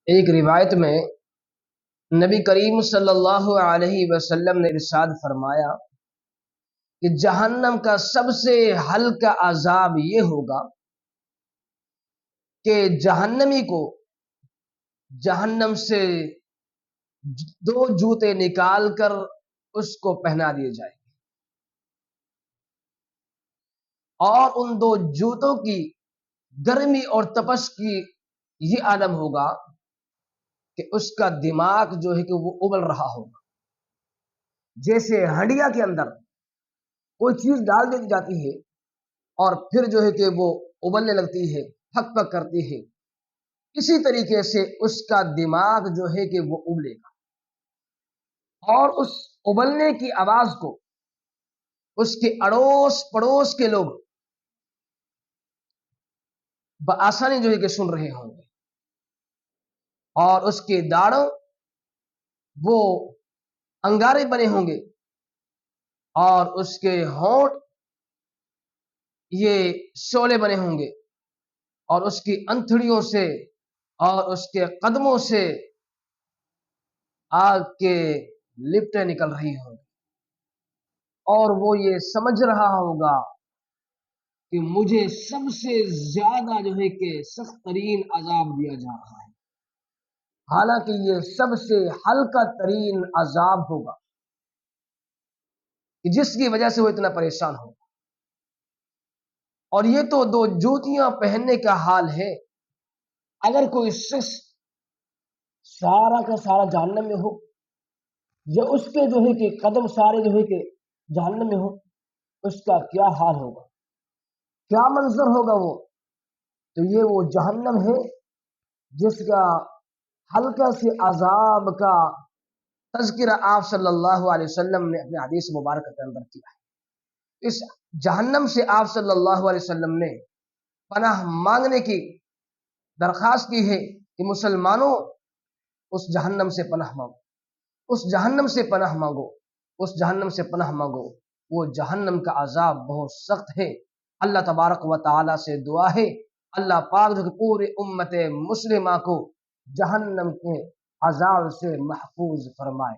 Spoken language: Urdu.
ایک روایت میں نبی کریم صلی اللہ علیہ وسلم نے ارشاد فرمایا کہ جہنم کا سب سے ہلکا عذاب یہ ہوگا کہ جہنمی کو جہنم سے دو جوتے نکال کر اس کو پہنا دیے جائیں گے، اور ان دو جوتوں کی گرمی اور تپش کی یہ عالم ہوگا کہ اس کا دماغ جو ہے کہ وہ ابل رہا ہوگا، جیسے ہنڈیا کے اندر کوئی چیز ڈال دی جاتی ہے اور پھر جو ہے کہ وہ ابلنے لگتی ہے، پھک پھک کرتی ہے، اسی طریقے سے اس کا دماغ جو ہے کہ وہ ابلے گا، اور اس ابلنے کی آواز کو اس کے اڑوس پڑوس کے لوگ بآسانی جو ہے کہ سن رہے ہوں گے، اور اس کے داڑوں وہ انگارے بنے ہوں گے، اور اس کے ہونٹ یہ شعلے بنے ہوں گے، اور اس کی انتڑیوں سے اور اس کے قدموں سے آگ کے لپٹیں نکل رہی ہوں گی، اور وہ یہ سمجھ رہا ہوگا کہ مجھے سب سے زیادہ جو ہے کہ سخت ترین عذاب دیا جا رہا ہے، حالانکہ یہ سب سے ہلکا ترین عذاب ہوگا کہ جس کی وجہ سے وہ اتنا پریشان ہوگا۔ اور یہ تو دو جوتیاں پہننے کا حال ہے، اگر کوئی شخص سارا کا سارا جہنم میں ہو، یا اس کے جو ہے کہ قدم سارے جو ہے کہ جہنم میں ہو، اس کا کیا حال ہوگا، کیا منظر ہوگا وہ؟ تو یہ وہ جہنم ہے جس کا ہلکا سے عذاب کا تذکرہ آپ صلی اللہ علیہ وسلم نے اپنے حدیث مبارکہ کے اندر کیا ہے۔ اس جہنم سے آپ صلی اللہ علیہ وسلم نے پناہ مانگنے کی درخواست کی ہے کہ مسلمانوں اس جہنم سے پناہ مانگو، اس جہنم سے پناہ مانگو، اس جہنم سے پناہ مانگو، وہ جہنم کا عذاب بہت سخت ہے۔ اللہ تبارک و تعالی سے دعا ہے اللہ پاک جو کہ پورے امت مسلمہ کو جہنم کے عذاب سے محفوظ فرمائے۔